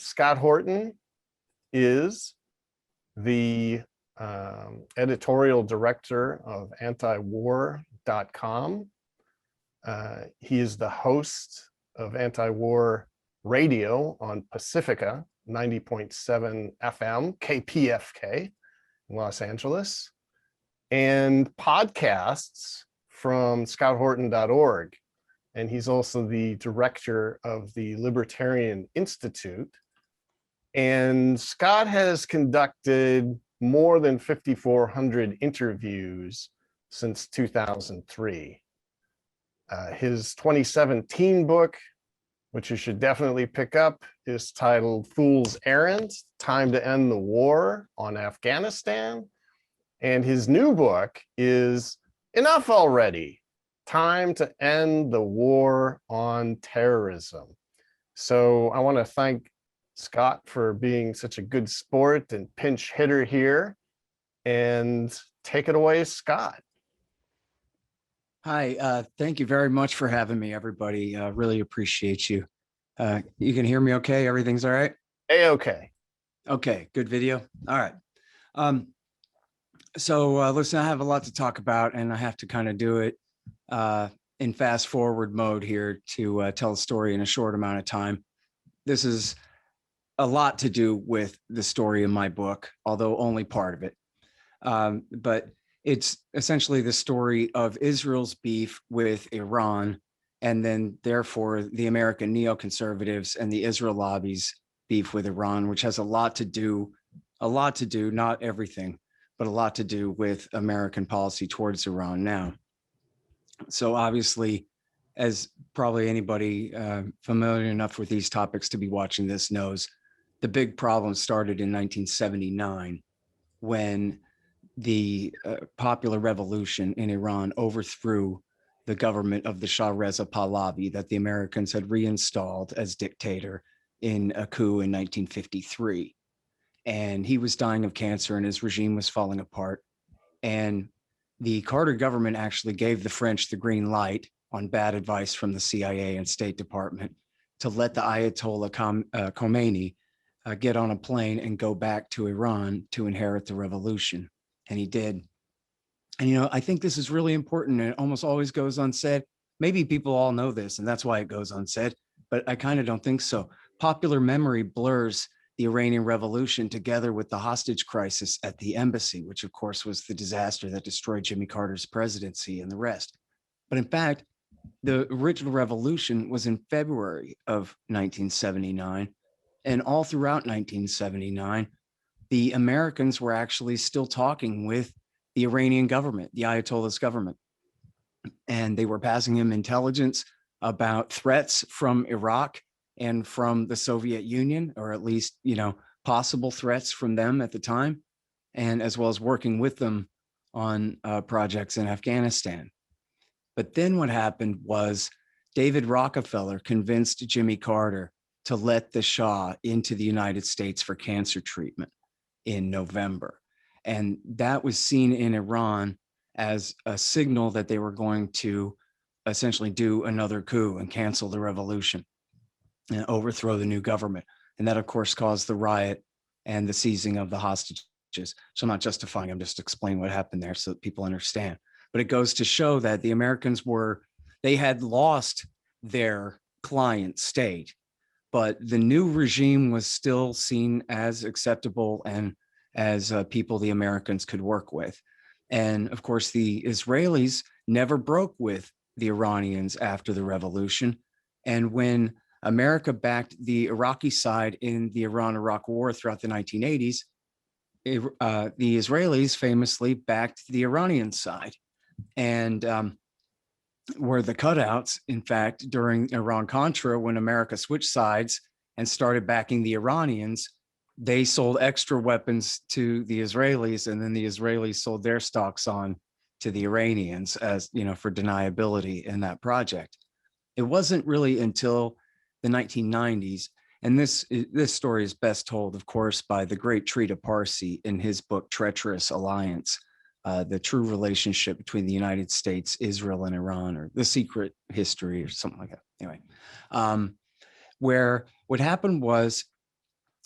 Scott Horton is the editorial director of Antiwar.com. He is the host of Antiwar Radio on Pacifica, 90.7 FM KPFK in Los Angeles, and podcasts from scotthorton.org. And he's also the director of the Libertarian Institute. And Scott has conducted more than 5,400 interviews since 2003. His 2017 book, which you should definitely pick up, is titled Fool's Errand, Time to End the War on Afghanistan. And his new book is Enough Already, Time to End the War on Terrorism. So I want to thank Scott for being such a good sport and pinch hitter here. And take it away, Scott. Hi, thank you very much for having me, everybody. Really appreciate you. You can hear me okay? Everything's all right? A-okay. Okay, good video. All right. So listen, I have a lot to talk about, and I have to kind of do it in fast forward mode here to tell a story in a short amount of time. This is a lot to do with the story in my book, although only part of it. But it's essentially the story of Israel's beef with Iran, and then therefore the American neoconservatives and the Israel lobby's beef with Iran, which has a lot to do, not everything, but a lot to do with American policy towards Iran now. So obviously, as probably anybody familiar enough with these topics to be watching this knows, the big problem started in 1979 when the popular revolution in Iran overthrew the government of the Shah Reza Pahlavi that the Americans had reinstalled as dictator in a coup in 1953. And he was dying of cancer and his regime was falling apart. And the Carter government actually gave the French the green light on bad advice from the CIA and State Department to let the Ayatollah Khomeini get on a plane and go back to Iran to inherit the revolution. And he did. And, you know, I think this is really important. And it almost always goes unsaid. Maybe people all know this, and that's why it goes unsaid, but I kind of don't think so. Popular memory blurs the Iranian Revolution together with the hostage crisis at the embassy, which of course was the disaster that destroyed Jimmy Carter's presidency and the rest. But in fact, the original revolution was in February of 1979. And all throughout 1979, the Americans were actually still talking with the Iranian government, the Ayatollah's government. And they were passing him intelligence about threats from Iraq and from the Soviet Union, or at least, you know, possible threats from them at the time, and as well as working with them on projects in Afghanistan. But then what happened was David Rockefeller convinced Jimmy Carter to let the Shah into the United States for cancer treatment in November. And that was seen in Iran as a signal that they were going to essentially do another coup and cancel the revolution and overthrow the new government. And that, of course, caused the riot and the seizing of the hostages. So I'm not justifying, I'm just explaining what happened there so that people understand. But it goes to show that the Americans they had lost their client state, but the new regime was still seen as acceptable and as people the Americans could work with. And of course, the Israelis never broke with the Iranians after the revolution. And when America backed the Iraqi side in the Iran-Iraq war throughout the 1980s, the Israelis famously backed the Iranian side. And were the cutouts, in fact, during Iran-Contra, when America switched sides and started backing the Iranians, they sold extra weapons to the Israelis, and then the Israelis sold their stocks on to the Iranians as, you know, for deniability in that project. It wasn't really until the 1990s, and this story is best told, of course, by the great Trita Parsi in his book, Treacherous Alliance, the true relationship between the United States, Israel, and Iran, or the secret history or something like that. Anyway, where what happened was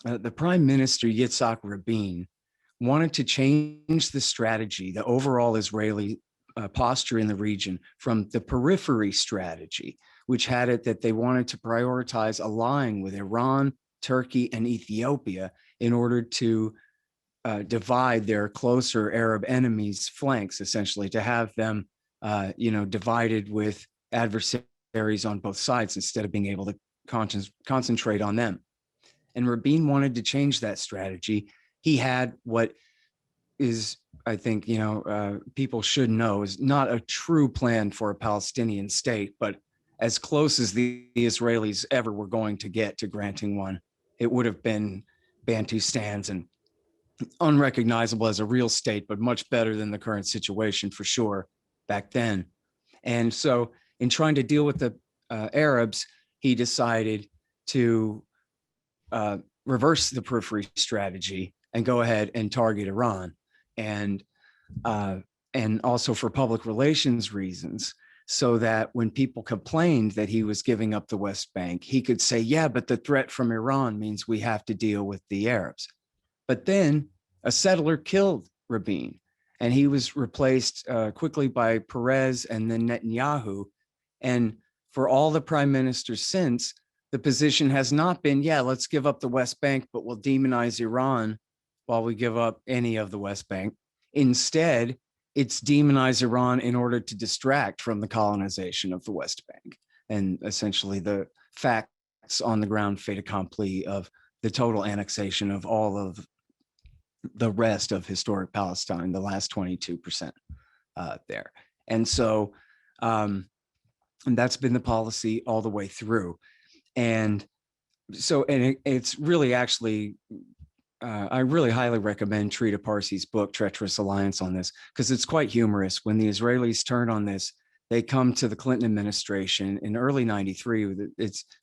the Prime Minister, Yitzhak Rabin, wanted to change the strategy, the overall Israeli posture in the region, from the periphery strategy, which had it that they wanted to prioritize allying with Iran, Turkey, and Ethiopia in order to divide their closer Arab enemies' flanks, essentially, to have them, divided with adversaries on both sides instead of being able to concentrate on them. And Rabin wanted to change that strategy. He had what is, I think, people should know, is not a true plan for a Palestinian state, but as close as the Israelis ever were going to get to granting one. It would have been Bantustans and unrecognizable as a real state, but much better than the current situation for sure back then. And so in trying to deal with the Arabs, he decided to reverse the periphery strategy and go ahead and target Iran. And also for public relations reasons, so that when people complained that he was giving up the West Bank, he could say, yeah, but the threat from Iran means we have to deal with the Arabs. But then a settler killed Rabin, and he was replaced quickly by Perez and then Netanyahu. And for all the prime ministers since, the position has not been, yeah, let's give up the West Bank, but we'll demonize Iran while we give up any of the West Bank. Instead, it's demonize Iran in order to distract from the colonization of the West Bank and essentially the facts on the ground fait accompli of the total annexation of all of the rest of historic Palestine, the last 22% there. And so and that's been the policy all the way through. And so, and it's really actually, I really highly recommend Trita Parsi's book, Treacherous Alliance, on this, because it's quite humorous. When the Israelis turn on this, they come to the Clinton administration in early 93,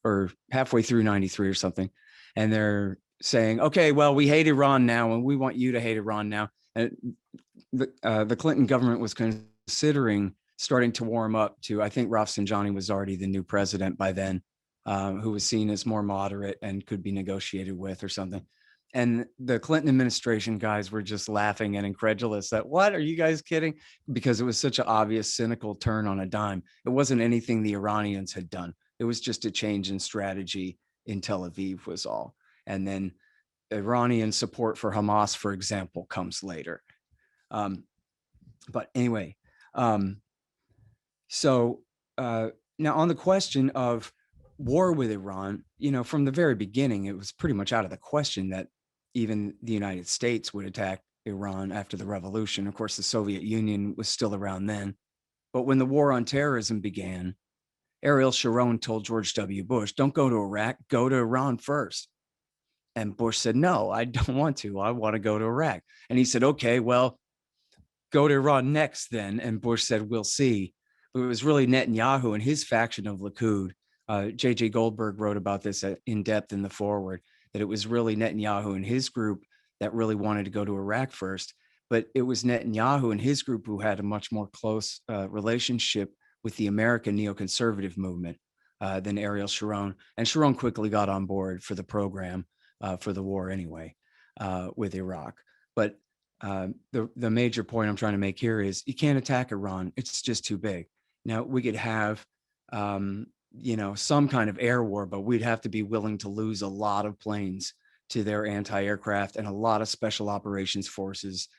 or halfway through 93 or something, and they're saying, okay, well, we hate Iran now, and we want you to hate Iran now. And the Clinton government was considering starting to warm up to, I think Rafsanjani was already the new president by then, who was seen as more moderate and could be negotiated with or something. And the Clinton administration guys were just laughing and incredulous that, what, are you guys kidding? Because it was such an obvious cynical turn on a dime. It wasn't anything the Iranians had done. It was just a change in strategy in Tel Aviv was all. And then Iranian support for Hamas, for example, comes later. But anyway, so now on the question of war with Iran, from the very beginning, it was pretty much out of the question that even the United States would attack Iran after the revolution. Of course, the Soviet Union was still around then. But when the war on terrorism began, Ariel Sharon told George W. Bush, don't go to Iraq, go to Iran first. And Bush said, no, I don't want to. I want to go to Iraq. And he said, okay, well, go to Iran next then. And Bush said, we'll see. But it was really Netanyahu and his faction of Likud. J.J. Goldberg wrote about this in depth in the foreword, that it was really Netanyahu and his group that really wanted to go to Iraq first. But it was Netanyahu and his group who had a much more close relationship with the American neoconservative movement than Ariel Sharon. And Sharon quickly got on board for the program for the war anyway with Iraq. But the major point I'm trying to make here is you can't attack Iran. It's just too big. Now, we could have some kind of air war, but we'd have to be willing to lose a lot of planes to their anti-aircraft and a lot of special operations forces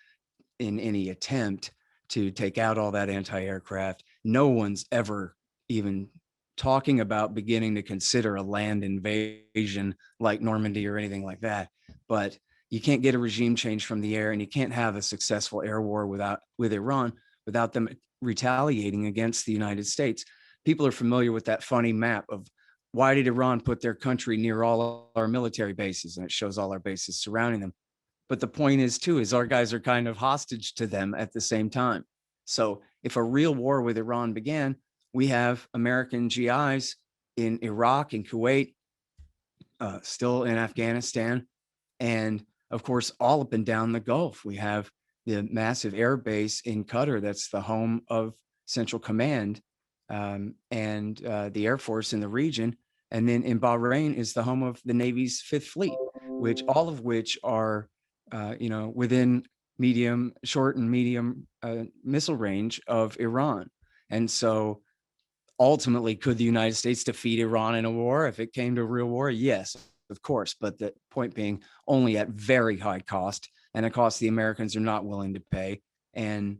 in any attempt to take out all that anti-aircraft. No one's ever even talking about beginning to consider a land invasion like Normandy or anything like that. But you can't get a regime change from the air, and you can't have a successful air war with Iran without them retaliating against the United States. People are familiar with that funny map of why did Iran put their country near all our military bases, and it shows all our bases surrounding them. But the point is too, is our guys are kind of hostage to them at the same time. So if a real war with Iran began, we have American GIs in Iraq and Kuwait, still in Afghanistan, and of course, all up and down the Gulf. We have the massive air base in Qatar that's the home of Central Command and the Air Force in the region. And then in Bahrain is the home of the Navy's Fifth Fleet. which all of which are, within short and medium missile range of Iran. And so ultimately, could the United States defeat Iran in a war if it came to a real war? Yes, of course. But the point being, only at very high cost, and a cost the Americans are not willing to pay. And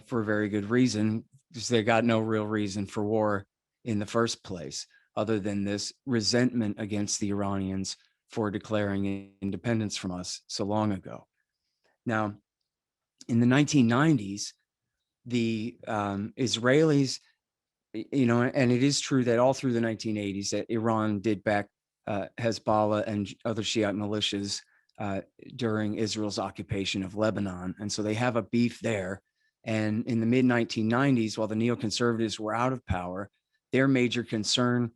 for a very good reason, because they got no real reason for war in the first place, other than this resentment against the Iranians for declaring independence from us so long ago. Now, in the 1990s, the Israelis, and it is true that all through the 1980s that Iran did back Hezbollah and other Shiite militias during Israel's occupation of Lebanon. And so they have a beef there. And in the mid 1990s, while the neoconservatives were out of power, their major concern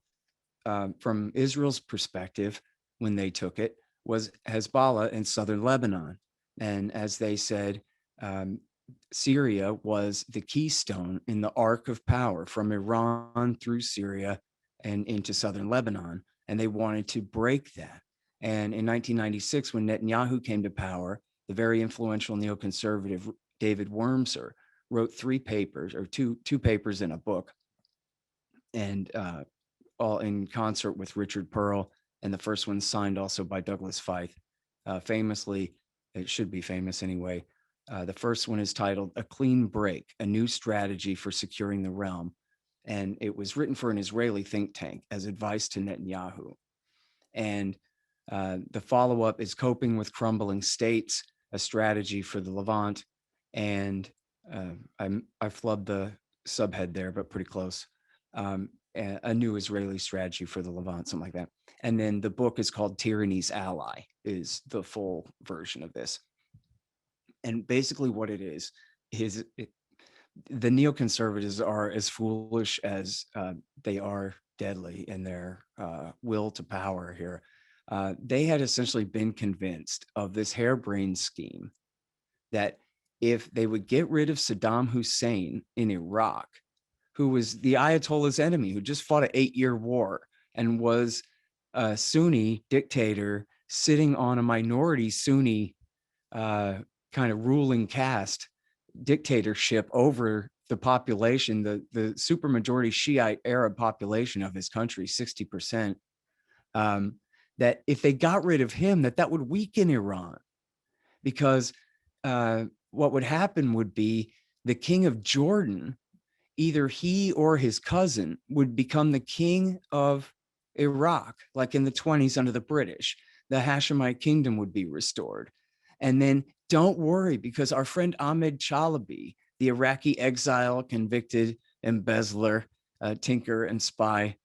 from Israel's perspective when they took it was Hezbollah in southern Lebanon. And as they said, Syria was the keystone in the arc of power from Iran through Syria and into southern Lebanon. And they wanted to break that. And in 1996, when Netanyahu came to power, the very influential neoconservative David Wurmser wrote two papers in a book, and all in concert with Richard Pearl. And the first one signed also by Douglas Feith. Famously, it should be famous anyway. The first one is titled "A Clean Break, A New Strategy for Securing the Realm." And it was written for an Israeli think tank as advice to Netanyahu. And the follow-up is "Coping with Crumbling States, A Strategy for the Levant." And I flubbed the subhead there, but pretty close. A New Israeli Strategy for the Levant, something like that. And then the book is called "Tyranny's Ally," is the full version of this. And basically what it is the neoconservatives are as foolish as they are deadly in their will to power here. They had essentially been convinced of this harebrained scheme that if they would get rid of Saddam Hussein in Iraq, who was the Ayatollah's enemy, who just fought an 8-year war and was a Sunni dictator sitting on a minority Sunni kind of ruling caste dictatorship over the population, the supermajority Shiite Arab population of his country, 60%, that if they got rid of him, that would weaken Iran, because what would happen would be the king of Jordan, either he or his cousin, would become the king of Iraq, like in the 1920s under the British. The Hashemite kingdom would be restored. And then don't worry, because our friend Ahmed Chalabi, the Iraqi exile, convicted embezzler, tinker and spy,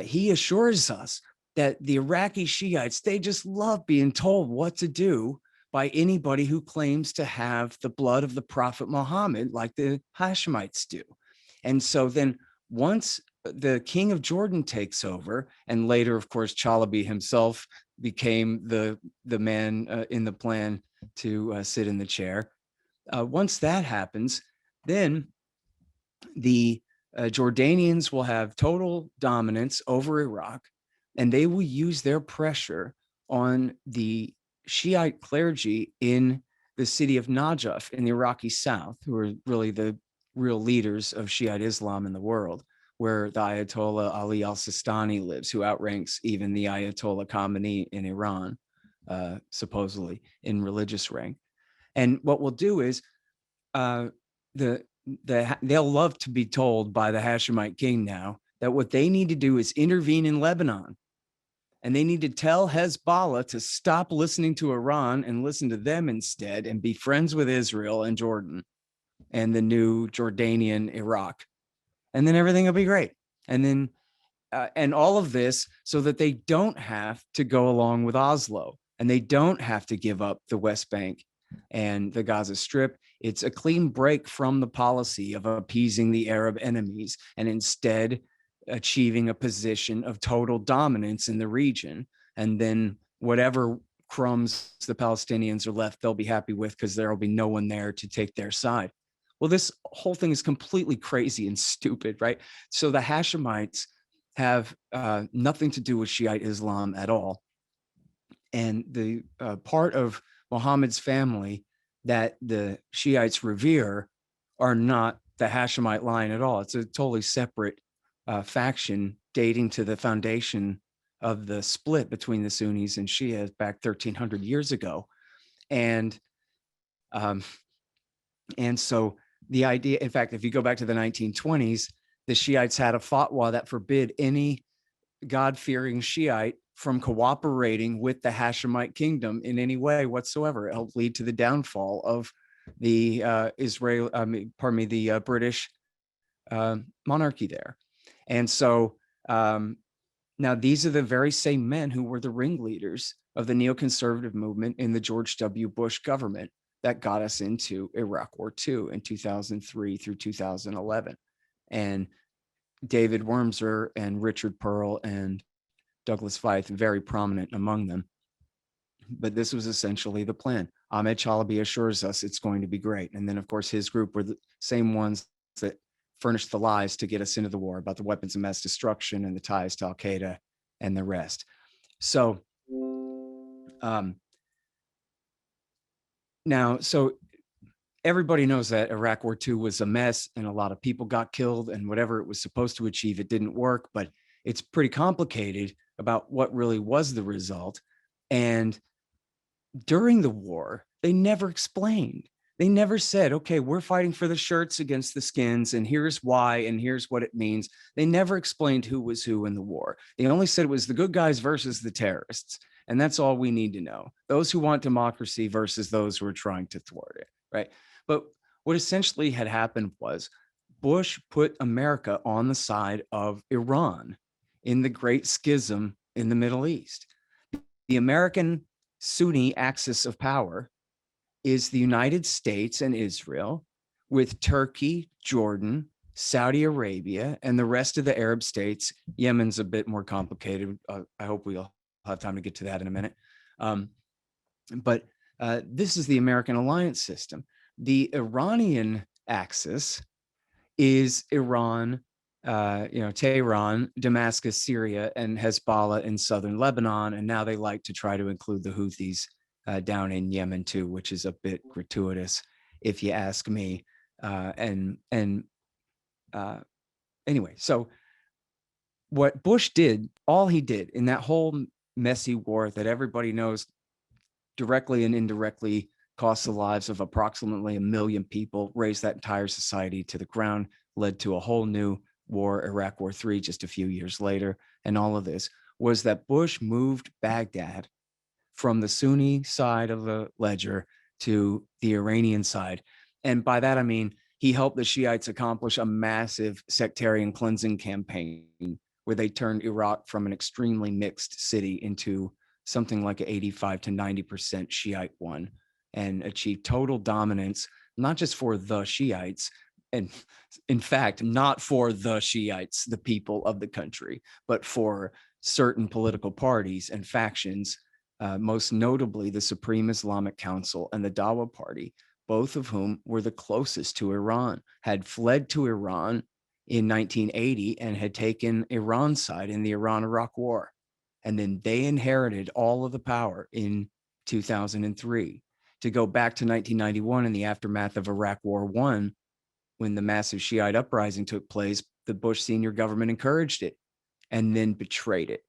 he assures us that the Iraqi Shiites, they just love being told what to do by anybody who claims to have the blood of the Prophet Muhammad, like the Hashemites do. And so then once the king of Jordan takes over, and later, of course, Chalabi himself became the man in the plan to sit in the chair. Once that happens, then the Jordanians will have total dominance over Iraq, and they will use their pressure on the Shiite clergy in the city of Najaf in the Iraqi south, who are really the real leaders of Shiite Islam in the world, where the Ayatollah Ali al-Sistani lives, who outranks even the Ayatollah Khamenei in Iran, supposedly in religious rank. And what we'll do is they'll love to be told by the Hashemite king now that what they need to do is intervene in Lebanon. And they need to tell Hezbollah to stop listening to Iran and listen to them instead, and be friends with Israel and Jordan and the new Jordanian Iraq. And then everything will be great. And then, and all of this so that they don't have to go along with Oslo, and they don't have to give up the West Bank and the Gaza Strip. It's a clean break from the policy of appeasing the Arab enemies and instead achieving a position of total dominance in the region. And then whatever crumbs the Palestinians are left, they'll be happy with, because there will be no one there to take their side. Well, this whole thing is completely crazy and stupid, right? So the Hashemites have nothing to do with Shiite Islam at all. And the part of Muhammad's family that the Shiites revere are not the Hashemite line at all. It's a totally separate faction dating to the foundation of the split between the Sunnis and Shias back 1,300 years ago. And so the idea, in fact, if you go back to the 1920s, the Shiites had a fatwa that forbid any God-fearing Shiite from cooperating with the Hashemite kingdom in any way whatsoever. It helped lead to the downfall of the British monarchy there. And so now these are the very same men who were the ringleaders of the neoconservative movement in the George W. Bush government that got us into Iraq War II in 2003 through 2011. And David Wormser and Richard Pearl and Douglas Feith, very prominent among them. But this was essentially the plan. Ahmed Chalabi assures us it's going to be great. And then, of course, his group were the same ones that furnished the lies to get us into the war about the weapons of mass destruction and the ties to Al-Qaeda and the rest. So so everybody knows that Iraq War II was a mess and a lot of people got killed, and whatever it was supposed to achieve, it didn't work, but it's pretty complicated about what really was the result. And during the war, they never explained. They never said, okay, we're fighting for the shirts against the skins, and here's why, and here's what it means. They never explained who was who in the war. They only said it was the good guys versus the terrorists. And that's all we need to know. Those who want democracy versus those who are trying to thwart it, right? But what essentially had happened was Bush put America on the side of Iran in the Great Schism in the Middle East. The American Sunni axis of power is the United States and Israel, with Turkey, Jordan, Saudi Arabia, and the rest of the Arab states. Yemen's a bit more complicated. I hope we'll have time to get to that in a minute. But this is the American alliance system. The Iranian axis is Iran, Tehran, Damascus, Syria, and Hezbollah in southern Lebanon. And now they like to try to include the Houthis down in Yemen too, which is a bit gratuitous, if you ask me. Anyway, so what Bush did, all he did in that whole messy war that everybody knows directly and indirectly cost the lives of approximately 1 million people, raised that entire society to the ground, led to a whole new war, Iraq War III, just a few years later. And all of this was that Bush moved Baghdad from the Sunni side of the ledger to the Iranian side. And by that, I mean, he helped the Shiites accomplish a massive sectarian cleansing campaign where they turned Iraq from an extremely mixed city into something like an 85 to 90% Shiite one, and achieved total dominance, not just for the Shiites, and in fact, not for the Shiites, the people of the country, but for certain political parties and factions, most notably the Supreme Islamic Council and the Dawa Party, both of whom were the closest to Iran, had fled to Iran in 1980 and had taken Iran's side in the Iran-Iraq War. And then they inherited all of the power in 2003. To go back to 1991 in the aftermath of Iraq War I, when the massive Shiite uprising took place, the Bush senior government encouraged it and then betrayed it.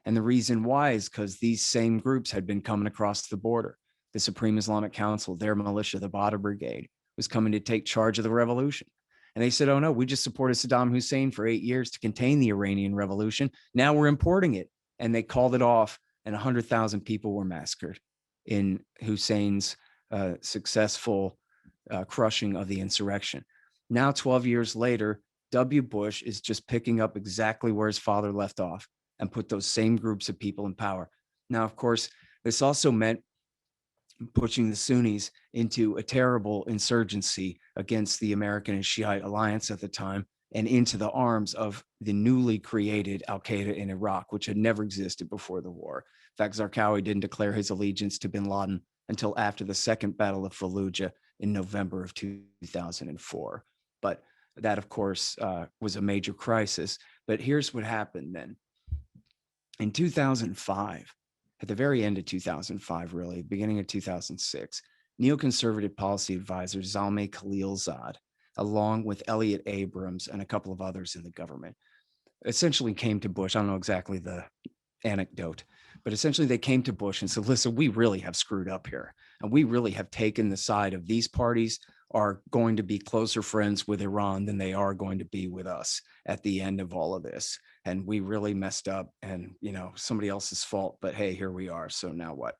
And the reason why is because these same groups had been coming across the border. The Supreme Islamic Council, their militia, the Badr Brigade, was coming to take charge of the revolution. And they said, oh no, we just supported Saddam Hussein for 8 years to contain the Iranian revolution. Now we're importing it. And they called it off, and 100,000 people were massacred in Hussein's successful crushing of the insurrection. Now, 12 years later, W. Bush is just picking up exactly where his father left off and put those same groups of people in power. Now, of course, this also meant pushing the Sunnis into a terrible insurgency against the American and Shiite alliance at the time, and into the arms of the newly created Al-Qaeda in Iraq, which had never existed before the war. In fact, Zarqawi didn't declare his allegiance to bin Laden until after the Second Battle of Fallujah in November of 2004. But that, of course, was a major crisis. But here's what happened then. In 2005, at the very end of 2005, really, beginning of 2006, neoconservative policy advisor Zalmay Khalilzad, along with Elliot Abrams and a couple of others in the government, essentially came to Bush. I don't know exactly the anecdote, but essentially they came to Bush and said, listen, we really have screwed up here. And we really have taken the side of these parties are going to be closer friends with Iran than they are going to be with us at the end of all of this. And we really messed up, and, you know, somebody else's fault, but hey, here we are. So now what?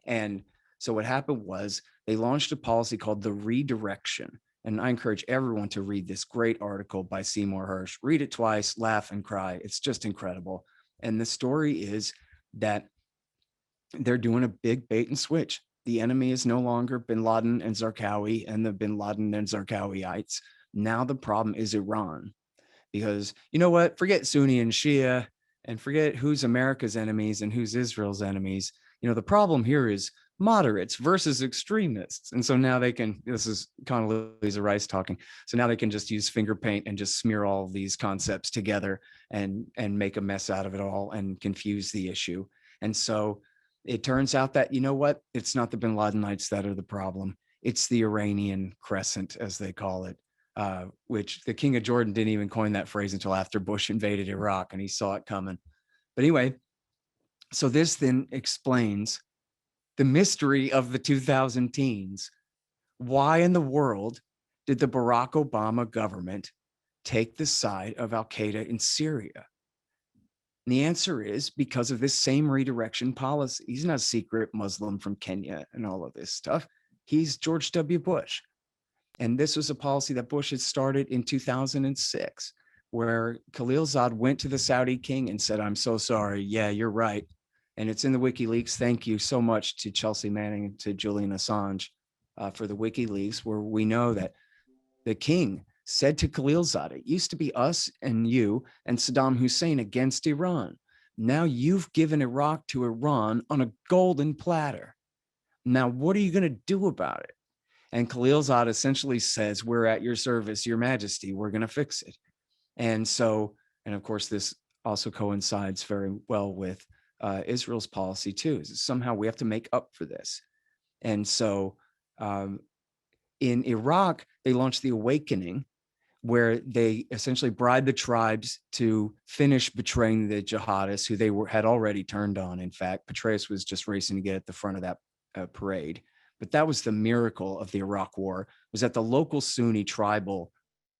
And so what happened was they launched a policy called the Redirection. And I encourage everyone to read this great article by Seymour Hersh. Read it twice, laugh and cry. It's just incredible. And the story is that they're doing a big bait and switch. The enemy is no longer bin Laden and Zarqawi and the bin Laden and Zarqawiites. Now the problem is Iran. Because you know what? Forget Sunni and Shia, and forget who's America's enemies and who's Israel's enemies. You know, the problem here is moderates versus extremists. And so now they can, this is Condoleezza Rice talking. So now they can just use finger paint and just smear all of these concepts together and make a mess out of it all and confuse the issue. And so it turns out that, you know what? It's not the bin Ladenites that are the problem. It's the Iranian crescent, as they call it, which the King of Jordan didn't even coin that phrase until after Bush invaded Iraq, and he saw it coming. But anyway, so this then explains the mystery of the 2000 teens. Why in the world did the Barack Obama government take the side of al-Qaeda in Syria? And the answer is because of this same redirection policy. He's not a secret Muslim from Kenya and all of this stuff. He's George W. Bush. And this was a policy that Bush had started in 2006, where Khalilzad went to the Saudi king and said, I'm so sorry. Yeah, you're right. And it's in the WikiLeaks. Thank you so much to Chelsea Manning and to Julian Assange for the WikiLeaks, where we know that the king said to Khalilzad, it used to be us and you and Saddam Hussein against Iran. Now you've given Iraq to Iran on a golden platter. Now, what are you going to do about it? And Khalilzad essentially says, we're at your service, your majesty, we're going to fix it. And so, and of course, this also coincides very well with Israel's policy too, is somehow we have to make up for this. And so in Iraq, they launched the Awakening, where they essentially bribed the tribes to finish betraying the jihadists who they had already turned on. In fact, Petraeus was just racing to get at the front of that parade. But that was the miracle of the Iraq War, was that the local Sunni tribal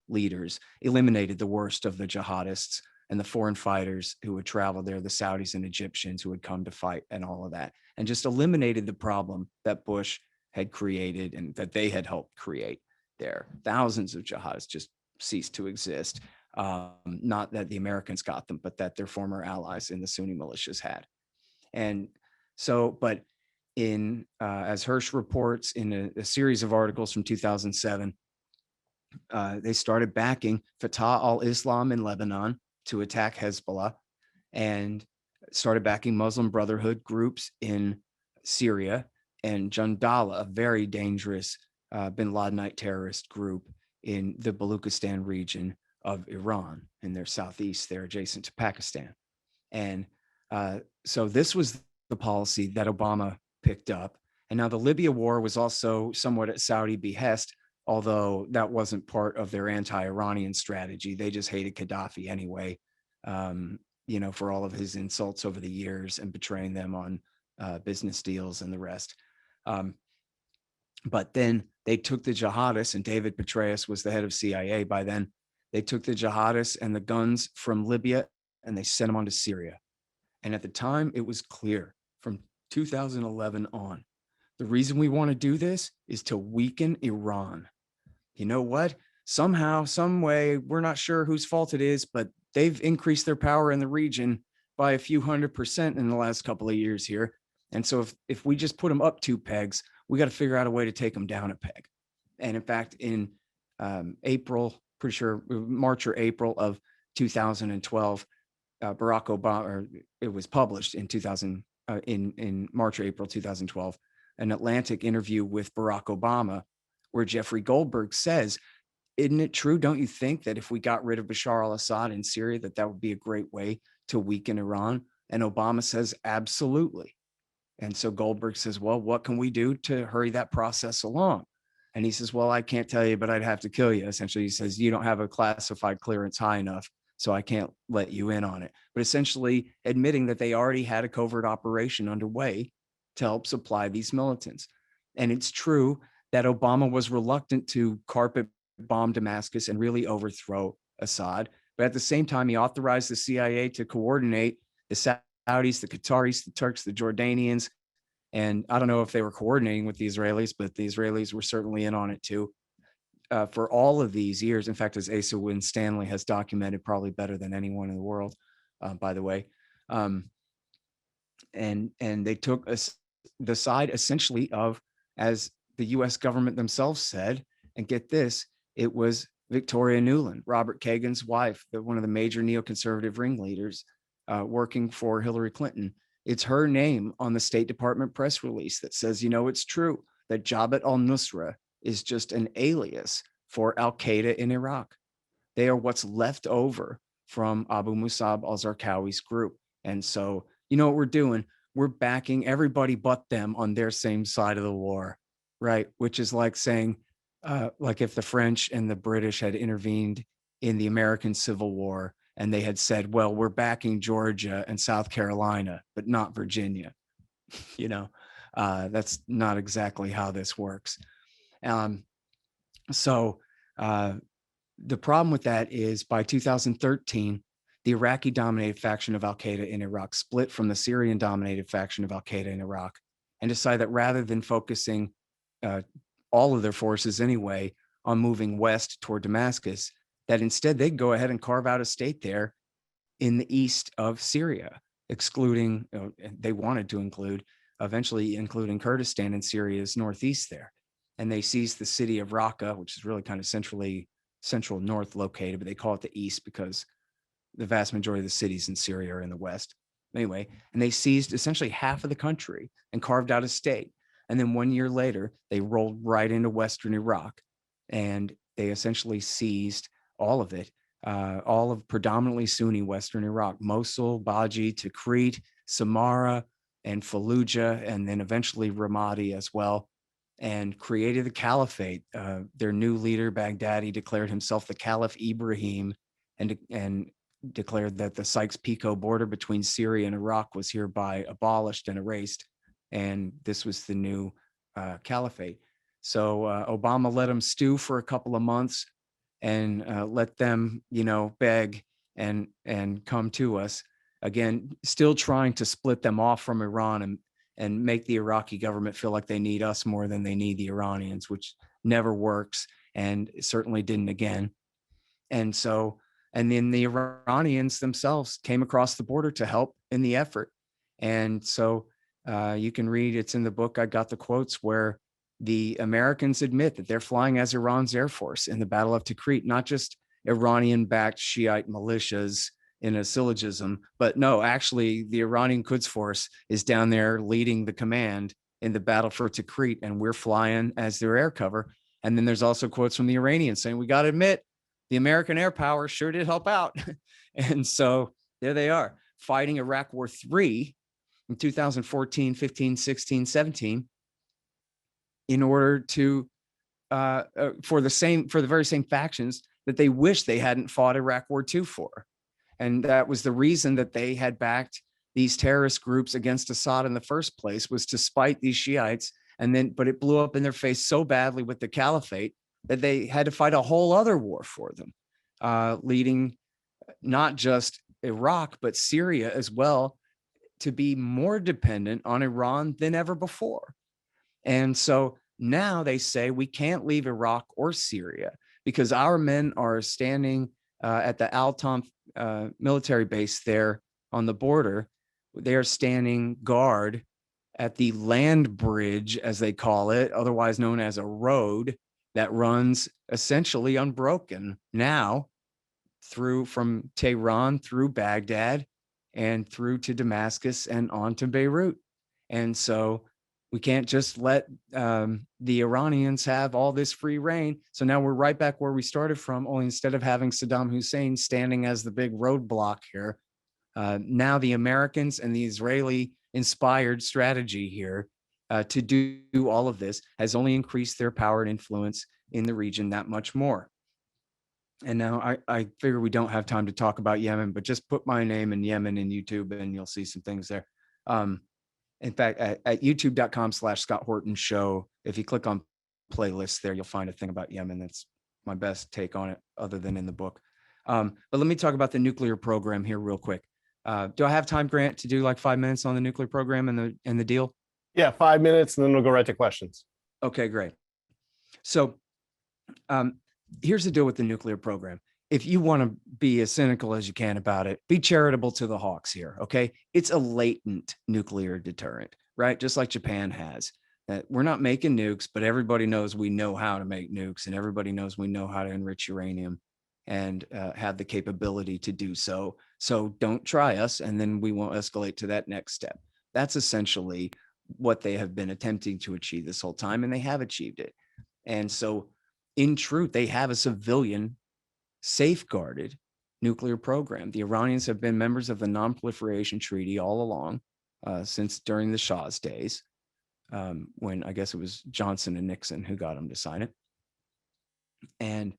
leaders eliminated the worst of the jihadists and the foreign fighters who would travel there, the Saudis and Egyptians who would come to fight and all of that, and just eliminated the problem that Bush had created and that they had helped create there. Thousands of jihadists just ceased to exist. Not that the Americans got them, but that their former allies in the Sunni militias had. And so, but in, as Hersh reports in a series of articles from 2007, they started backing Fatah al-Islam in Lebanon to attack Hezbollah, and started backing Muslim Brotherhood groups in Syria, and Jandala, a very dangerous bin Ladenite terrorist group in the Baluchistan region of Iran, in their southeast, they're adjacent to Pakistan. And so this was the policy that Obama picked up. And now the Libya war was also somewhat at Saudi behest, although that wasn't part of their anti-Iranian strategy. They just hated Gaddafi anyway, you know, for all of his insults over the years and betraying them on business deals and the rest. But then they took the jihadists, and David Petraeus was the head of CIA by then. They took the jihadists and the guns from Libya and they sent them on to Syria. And at the time, it was clear from 2011 on, the reason we want to do this is to weaken Iran. You know what? Somehow, some way, we're not sure whose fault it is, but they've increased their power in the region by a few 100% in the last couple of years here. And so if we just put them up 2 pegs, we got to figure out a way to take them down a peg. And in fact, in April, pretty sure March or April of 2012, Barack Obama, or it was published in in March or April 2012, an Atlantic interview with Barack Obama, where Jeffrey Goldberg says, isn't it true? Don't you think that if we got rid of Bashar al-Assad in Syria, that would be a great way to weaken Iran? And Obama says, absolutely. And so Goldberg says, well, what can we do to hurry that process along? And he says, well, I can't tell you, but I'd have to kill you. Essentially, he says, you don't have a classified clearance high enough, so I can't let you in on it. But essentially admitting that they already had a covert operation underway to help supply these militants. And it's true that Obama was reluctant to carpet bomb Damascus and really overthrow Assad. But at the same time, he authorized the CIA to coordinate the Saudis, the Qataris, the Turks, the Jordanians. And I don't know if they were coordinating with the Israelis, but the Israelis were certainly in on it too. For all of these years, in fact, as Asa Winstanley has documented probably better than anyone in the world, by the way. And they took the side essentially of, as the US government themselves said, and get this, it was Victoria Nuland, Robert Kagan's wife, one of the major neoconservative ringleaders working for Hillary Clinton. It's her name on the State Department press release that says, you know, it's true that Jabhat al-Nusra is just an alias for al-Qaeda in Iraq. They are what's left over from Abu Musab al-Zarqawi's group. And so, you know what we're doing? We're backing everybody but them on their same side of the war, right? Which is like saying, like if the French and the British had intervened in the American Civil War and they had said, well, we're backing Georgia and South Carolina, but not Virginia. You know, that's not exactly how this works. So the problem with that is by 2013, the Iraqi-dominated faction of al-Qaeda in Iraq split from the Syrian-dominated faction of al-Qaeda in Iraq and decided that rather than focusing all of their forces anyway on moving west toward Damascus, that instead they'd go ahead and carve out a state there in the east of Syria, excluding, they wanted to include, eventually including Kurdistan in Syria's northeast there. And they seized the city of Raqqa, which is really kind of central north located, but they call it the east because the vast majority of the cities in Syria are in the west. Anyway, and they seized essentially half of the country and carved out a state. And then 1 year later, they rolled right into Western Iraq and they essentially seized all of it, all of predominantly Sunni Western Iraq, Mosul, Baji, Tikrit, Samarra, and Fallujah, and then eventually Ramadi as well, and created the caliphate. Their new leader, Baghdadi, declared himself the Caliph Ibrahim and declared that the Sykes-Picot border between Syria and Iraq was hereby abolished and erased. And this was the new caliphate. So Obama let them stew for a couple of months and let them, you know, beg and come to us. Again, still trying to split them off from Iran and make the Iraqi government feel like they need us more than they need the Iranians, which never works and certainly didn't again. And so, and then the Iranians themselves came across the border to help in the effort. And so you can read, it's in the book, I got the quotes where the Americans admit that they're flying as Iran's Air Force in the Battle of Tikrit, not just Iranian-backed Shiite militias in a syllogism, but no, actually the Iranian Quds Force is down there leading the command in the battle for Tikrit, and we're flying as their air cover. And then there's also quotes from the Iranians saying, we got to admit, the American air power sure did help out. And so there they are fighting Iraq War III in 2014, 15, 16, 17 in order to, for the very same factions that they wish they hadn't fought Iraq War II for. And that was the reason that they had backed these terrorist groups against Assad in the first place, was to spite these Shiites. And then, but it blew up in their face so badly with the caliphate that they had to fight a whole other war for them, leading not just Iraq, but Syria as well, to be more dependent on Iran than ever before. And so now they say we can't leave Iraq or Syria because our men are standing at the Al-Tanf military base there on the border. They are standing guard at the land bridge, as they call it, otherwise known as a road that runs essentially unbroken now through from Tehran through Baghdad and through to Damascus and on to Beirut. And so we can't just let the Iranians have all this free reign. So now we're right back where we started from, only instead of having Saddam Hussein standing as the big roadblock here, now the Americans and the Israeli inspired strategy here to do all of this has only increased their power and influence in the region that much more. And now I figure we don't have time to talk about Yemen, but just put my name in Yemen in YouTube and you'll see some things there. In fact, at youtube.com/Scott Horton Show, if you click on playlists there, you'll find a thing about Yemen. That's my best take on it other than in the book. But let me talk about the nuclear program here real quick. Do I have time, Grant, to do like 5 minutes on the nuclear program and the deal? Yeah, 5 minutes, and then we'll go right to questions. Okay, great. So here's the deal with the nuclear program. If you want to be as cynical as you can about it, be charitable to the hawks here, okay? It's a latent nuclear deterrent, right? Just like Japan has. We're not making nukes, but everybody knows we know how to make nukes, and everybody knows we know how to enrich uranium and have the capability to do so. So don't try us, and then we won't escalate to that next step. That's essentially what they have been attempting to achieve this whole time, and they have achieved it. And so in truth, they have a civilian safeguarded nuclear program. The Iranians have been members of the Non-Proliferation Treaty all along, since during the Shah's days, when I guess it was Johnson and Nixon who got them to sign it. And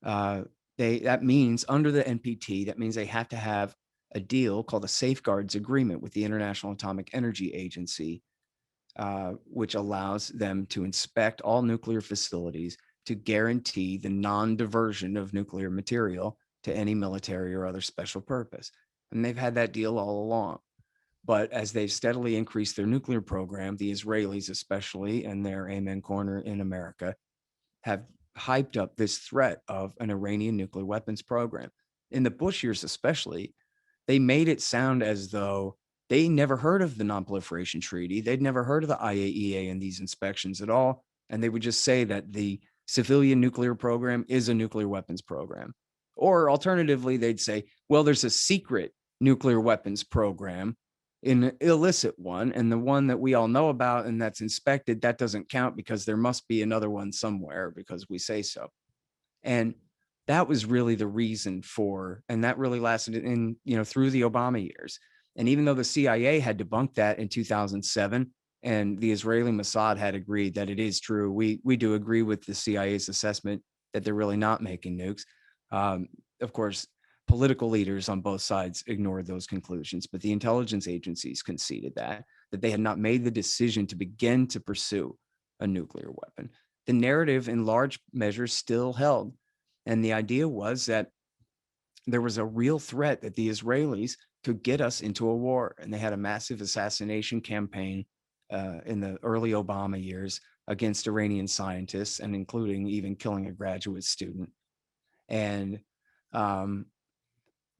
that means under the NPT, that means they have to have a deal called a Safeguards Agreement with the International Atomic Energy Agency, which allows them to inspect all nuclear facilities to guarantee the non-diversion of nuclear material to any military or other special purpose. And they've had that deal all along. But as they've steadily increased their nuclear program, the Israelis especially, and their amen corner in America, have hyped up this threat of an Iranian nuclear weapons program. In the Bush years especially, they made it sound as though they never heard of the Non-Proliferation Treaty. They'd never heard of the IAEA and these inspections at all. And they would just say that the civilian nuclear program is a nuclear weapons program. Or alternatively, they'd say, well, there's a secret nuclear weapons program, an illicit one, and the one that we all know about and that's inspected, that doesn't count because there must be another one somewhere because we say so. And that was really the reason for, and that really lasted in, through the Obama years. And even though the CIA had debunked that in 2007, and the Israeli Mossad had agreed that it is true, we do agree with the CIA's assessment that they're really not making nukes. Of course, political leaders on both sides ignored those conclusions, but the intelligence agencies conceded that they had not made the decision to begin to pursue a nuclear weapon. The narrative in large measure still held. And the idea was that there was a real threat that the Israelis could get us into a war. And they had a massive assassination campaign in the early Obama years against Iranian scientists, and including even killing a graduate student. And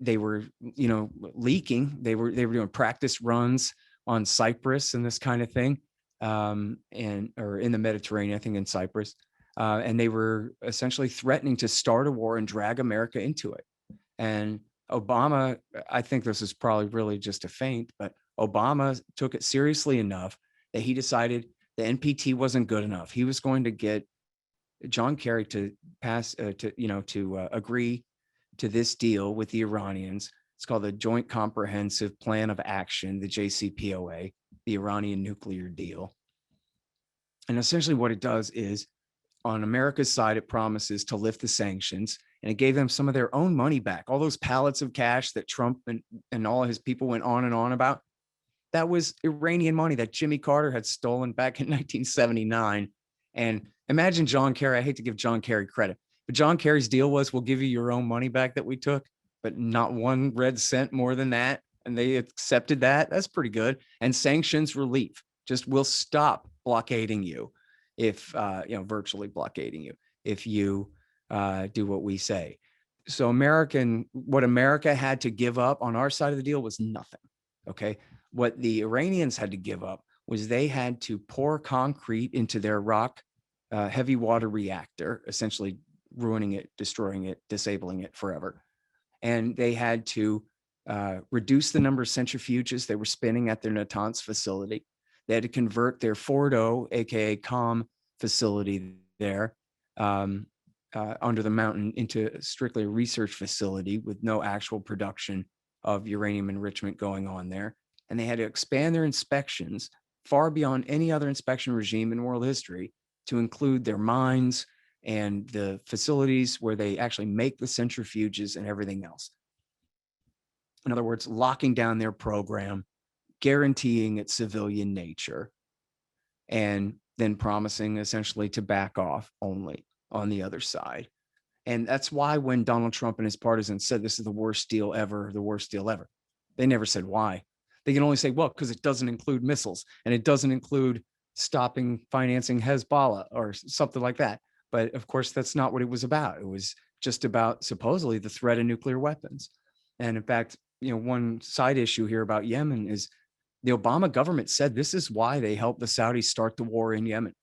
they were, leaking. They were doing practice runs on Cyprus and this kind of thing, or in the Mediterranean, I think in Cyprus. And they were essentially threatening to start a war and drag America into it. And Obama, I think this is probably really just a feint, but Obama took it seriously enough that he decided the NPT wasn't good enough. He was going to get John Kerry to pass, to agree to this deal with the Iranians. It's called the Joint Comprehensive Plan of Action, the JCPOA, the Iranian nuclear deal. And essentially what it does is, on America's side, it promises to lift the sanctions, and it gave them some of their own money back. All those pallets of cash that Trump and all his people went on and on about, that was Iranian money that Jimmy Carter had stolen back in 1979. And imagine John Kerry. I hate to give John Kerry credit, but John Kerry's deal was, we'll give you your own money back that we took, but not one red cent more than that. And they accepted that. That's pretty good. And sanctions relief. Just, we'll stop blockading you if, virtually blockading you if you do what we say. So what America had to give up on our side of the deal was nothing. Okay. What the Iranians had to give up was they had to pour concrete into their rock heavy water reactor, essentially ruining it, destroying it, disabling it forever. And they had to reduce the number of centrifuges they were spinning at their Natanz facility. They had to convert their Fordo, aka COM facility there under the mountain into strictly a research facility with no actual production of uranium enrichment going on there. and they had to expand their inspections far beyond any other inspection regime in world history to include their mines and the facilities where they actually make the centrifuges and everything else. In other words, locking down their program, guaranteeing its civilian nature, and then promising essentially to back off only on the other side. And that's why when Donald Trump and his partisans said this is the worst deal ever, the worst deal ever, they never said why. They can only say, well, because it doesn't include missiles and it doesn't include stopping financing Hezbollah or something like that. But of course, that's not what it was about. It was just about supposedly the threat of nuclear weapons. And in fact, one side issue here about Yemen is the Obama government said this is why they helped the Saudis start the war in Yemen.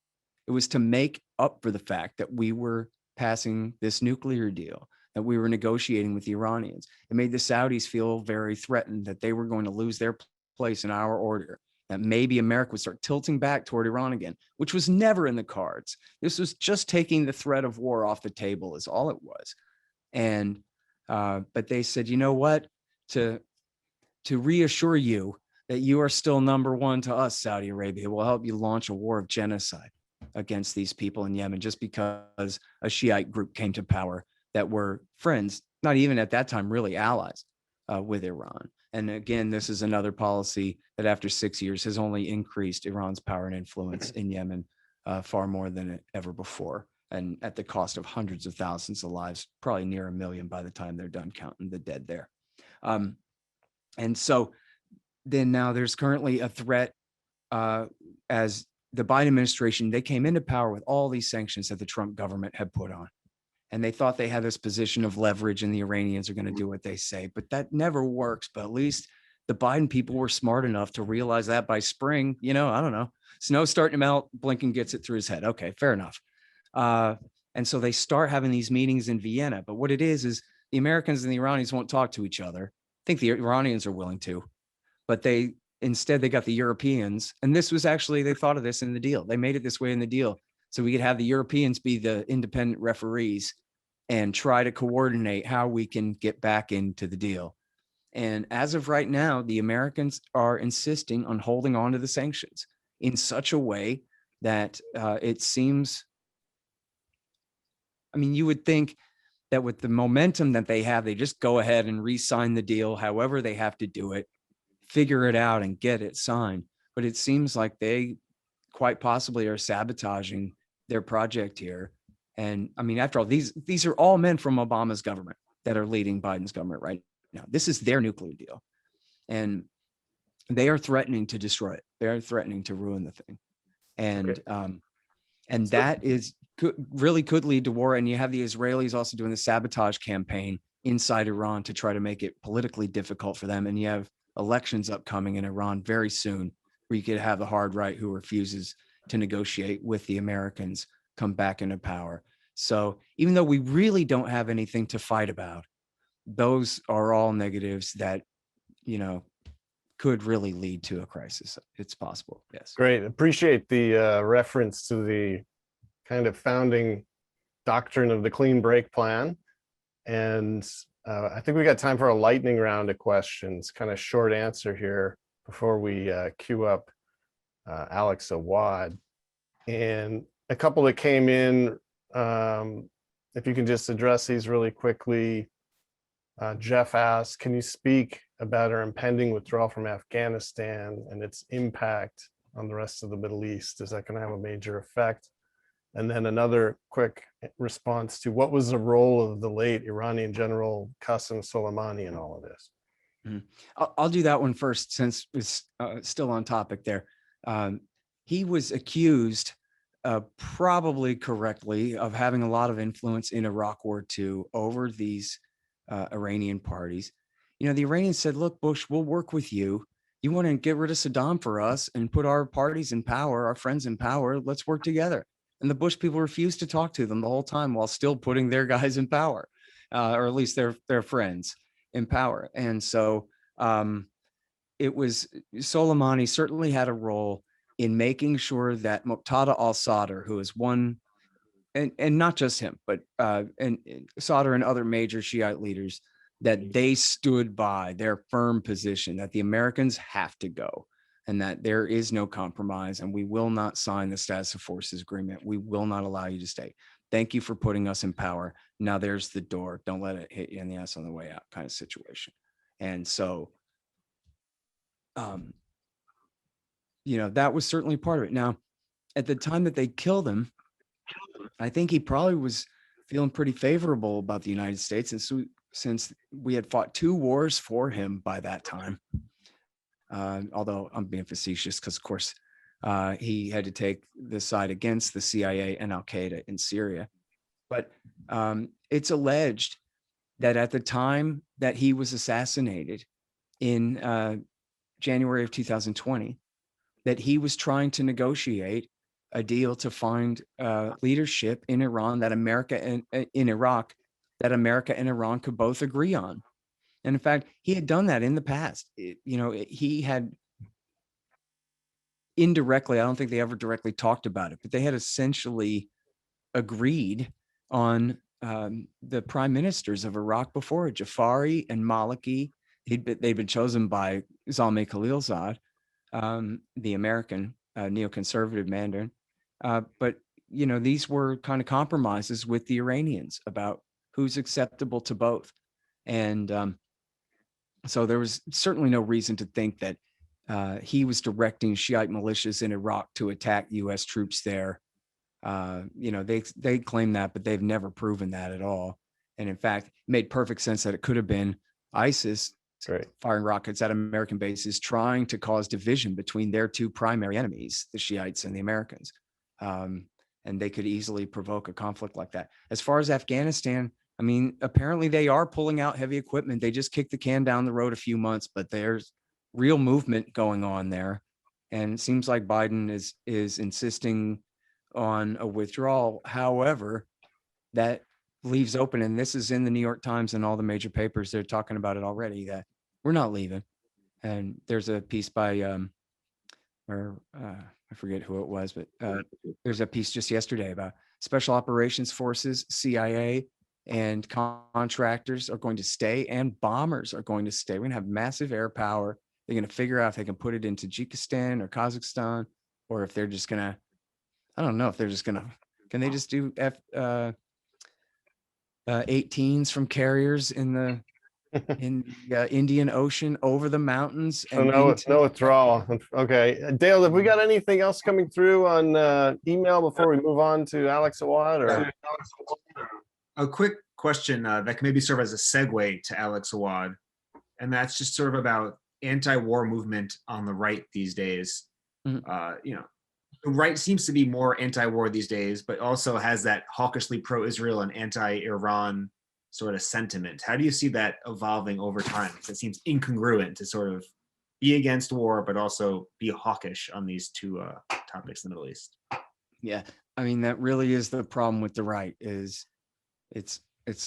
It was to make up for the fact that we were passing this nuclear deal, that we were negotiating with the Iranians. It made the Saudis feel very threatened that they were going to lose their place in our order, that maybe America would start tilting back toward Iran again, which was never in the cards. This was just taking the threat of war off the table is all it was. And, but they said, you know what, to reassure you that you are still number one to us, Saudi Arabia, will help you launch a war of genocide against these people in Yemen just because a Shiite group came to power that were friends, not even at that time really allies with Iran. And again, this is another policy that after 6 years has only increased Iran's power and influence in Yemen far more than ever before, and at the cost of hundreds of thousands of lives, probably near 1 million by the time they're done counting the dead there. And so then now there's currently a threat as the Biden administration, they came into power with all these sanctions that the Trump government had put on. And they thought they had this position of leverage and the Iranians are going to do what they say, but that never works. But at least the Biden people were smart enough to realize that by spring, I don't know, snow's starting to melt, Blinken gets it through his head. Okay, fair enough. And so they start having these meetings in Vienna. But what it is the Americans and the Iranians won't talk to each other. I think the Iranians are willing to, but instead they got the Europeans. And this was actually, they thought of this in the deal. They made it this way in the deal. So we could have the Europeans be the independent referees and try to coordinate how we can get back into the deal. And as of right now, the Americans are insisting on holding on to the sanctions in such a way that it seems, you would think that with the momentum that they have, they just go ahead and re-sign the deal, however they have to do it, figure it out and get it signed. But it seems like they quite possibly are sabotaging their project here. And after all, these are all men from Obama's government that are leading Biden's government right now. This is their nuclear deal. And they are threatening to destroy it. They're threatening to ruin the thing. And that could lead to war. And you have the Israelis also doing the sabotage campaign inside Iran to try to make it politically difficult for them. And you have elections upcoming in Iran very soon, where you could have the hard right who refuses to negotiate with the Americans come back into power. So even though we really don't have anything to fight about, those are all negatives that, could really lead to a crisis. It's possible. Yes. Great. Appreciate the reference to the kind of founding doctrine of the clean break plan. And I think we got time for a lightning round of questions, kind of short answer here before we queue up Alex Awad. And a couple that came in, if you can just address these really quickly. Jeff asked, can you speak about our impending withdrawal from Afghanistan and its impact on the rest of the Middle East? Is that going to have a major effect? And then another quick response to what was the role of the late Iranian General Qasem Soleimani in all of this? I'll do that one first, since it's still on topic there. He was accused, probably correctly, of having a lot of influence in Iraq War II over these Iranian parties. The Iranians said, look, Bush, we'll work with you. You want to get rid of Saddam for us and put our parties in power, our friends in power, let's work together. And the Bush people refused to talk to them the whole time while still putting their guys in power, or at least their friends in power. And so it was, Soleimani certainly had a role in making sure that Muqtada al-Sadr, who is one, and not just him, but and Sadr and other major Shiite leaders, that they stood by their firm position that the Americans have to go and that there is no compromise and we will not sign the status of forces agreement. We will not allow you to stay. Thank you for putting us in power. Now there's the door. Don't let it hit you in the ass on the way out kind of situation. And so, that was certainly part of it. Now, at the time that they killed him, I think he probably was feeling pretty favorable about the United States. And so, since we had fought 2 wars for him by that time, although I'm being facetious because, of course, he had to take the side against the CIA and Al-Qaeda in Syria. But it's alleged that at the time that he was assassinated in January of 2020, that he was trying to negotiate a deal to find leadership in Iran that America and in Iraq that America and Iran could both agree on. And in fact, he had done that in the past. He had indirectly, I don't think they ever directly talked about it, but they had essentially agreed on the prime ministers of Iraq before, Jafari and Maliki. They'd been chosen by Zalmay Khalilzad, the American neoconservative Mandarin. But, these were kind of compromises with the Iranians about who's acceptable to both. And so there was certainly no reason to think that he was directing Shiite militias in Iraq to attack U.S. troops there. They claim that, but they've never proven that at all. And in fact, it made perfect sense that it could have been ISIS firing rockets at American bases, trying to cause division between their 2 primary enemies, the Shiites and the Americans. And they could easily provoke a conflict like that. As far as Afghanistan, I mean, apparently they are pulling out heavy equipment. They just kicked the can down the road a few months, but there's real movement going on there. And it seems like Biden is insisting on a withdrawal. However, that leaves open, and this is in the New York Times and all the major papers, they're talking about it already, that we're not leaving. And there's a piece by, I forget who it was, but there's a piece just yesterday about Special Operations Forces, CIA, and contractors are going to stay, and bombers are going to stay. We're going to have massive air power. They're going to figure out if they can put it in Tajikistan or Kazakhstan, or if they're just going to, I don't know if they're just going to, can they just do F-18s from carriers in the Indian Ocean over the mountains? So And no withdrawal. Okay. Dale, have we got anything else coming through on email before we move on to Alex Awad? Or a quick question that can maybe serve as a segue to Alex Awad, and that's just sort of about anti-war movement on the right these days. The right seems to be more anti-war these days, but also has that hawkishly pro-Israel and anti-Iran sort of sentiment. How do you see that evolving over time? Because it seems incongruent to sort of be against war, but also be hawkish on these 2 topics in the Middle East. Yeah, I mean, that really is the problem with the right. Is it's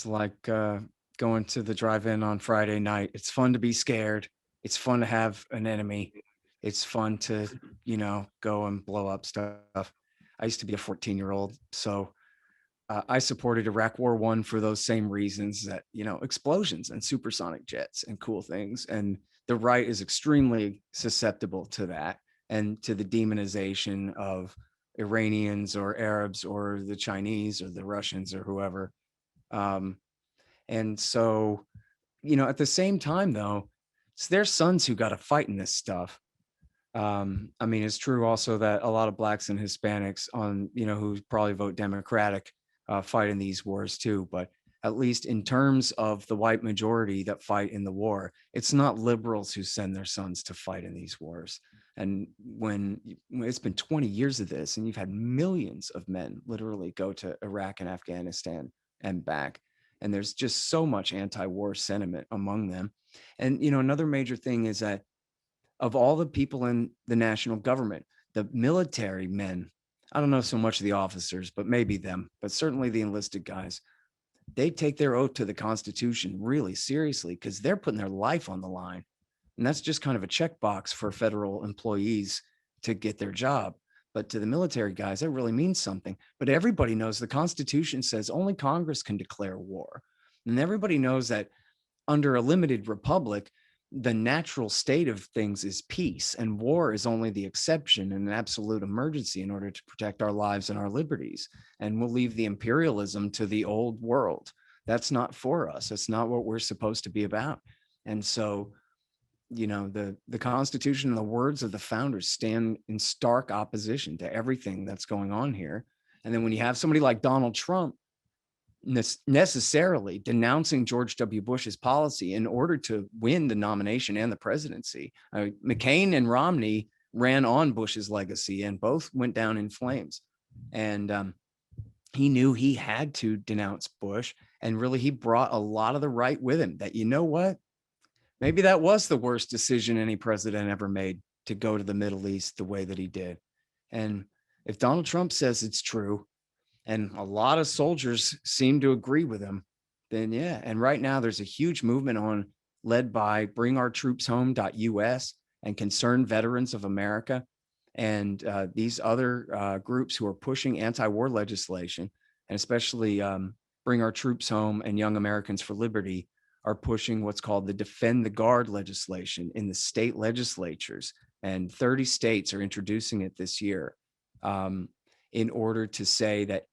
like going to the drive-in on Friday night. It's fun to be scared. It's fun to have an enemy. It's fun to, go and blow up stuff. I used to be a 14-year-old, so I supported Iraq War I for those same reasons, that, explosions and supersonic jets and cool things. And the right is extremely susceptible to that and to the demonization of Iranians or Arabs or the Chinese or the Russians or whoever. And so, at the same time, though, it's their sons who got to fight in this stuff. I mean, it's true also that a lot of Blacks and Hispanics who probably vote Democratic fight in these wars too. But at least in terms of the white majority that fight in the war, it's not liberals who send their sons to fight in these wars. And when it's been 20 years of this, and you've had millions of men literally go to Iraq and Afghanistan and back, and there's just so much anti-war sentiment among them. And, another major thing is that of all the people in the national government, the military men, I don't know so much the officers, but maybe them, but certainly the enlisted guys, they take their oath to the Constitution really seriously because they're putting their life on the line. And that's just kind of a checkbox for federal employees to get their job. But to the military guys, that really means something. But everybody knows the Constitution says only Congress can declare war. And everybody knows that under a limited republic, the natural state of things is peace, and war is only the exception and an absolute emergency in order to protect our lives and our liberties. And we'll leave the imperialism to the old world. That's not for us. It's not what we're supposed to be about. And so, the Constitution and the words of the founders stand in stark opposition to everything that's going on here. And then when you have somebody like Donald Trump necessarily denouncing George W. Bush's policy in order to win the nomination and the presidency. McCain and Romney ran on Bush's legacy and both went down in flames. And he knew he had to denounce Bush. And really, he brought a lot of the right with him that, maybe that was the worst decision any president ever made, to go to the Middle East the way that he did. And if Donald Trump says it's true, and a lot of soldiers seem to agree with him, then yeah. And right now there's a huge movement led by bringourtroopshome.us and Concerned Veterans of America. And these other groups who are pushing anti-war legislation, and especially Bring Our Troops Home and Young Americans for Liberty, are pushing what's called the Defend the Guard legislation in the state legislatures. And 30 states are introducing it this year in order to say that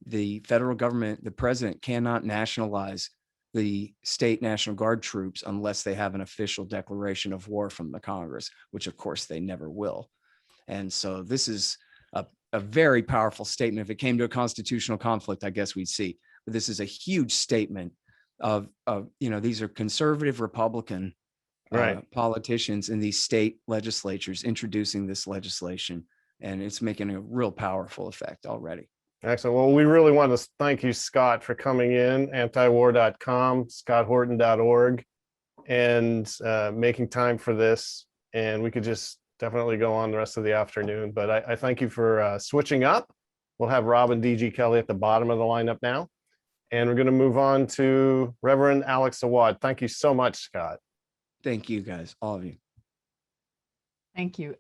the federal government, the president, cannot nationalize the state National Guard troops unless they have an official declaration of war from the Congress, which of course they never will. And so this is a very powerful statement. If it came to a constitutional conflict, I guess we'd see. But this is a huge statement of these are conservative Republican politicians in these state legislatures introducing this legislation, and it's making a real powerful effect already. Excellent. Well, we really want to thank you, Scott, for coming in, antiwar.com, scotthorton.org, and making time for this. And we could just definitely go on the rest of the afternoon, but I thank you for switching up. We'll have Rob and DG Kelly at the bottom of the lineup now. And we're going to move on to Reverend Alex Awad. Thank you so much, Scott. Thank you, guys, all of you. Thank you.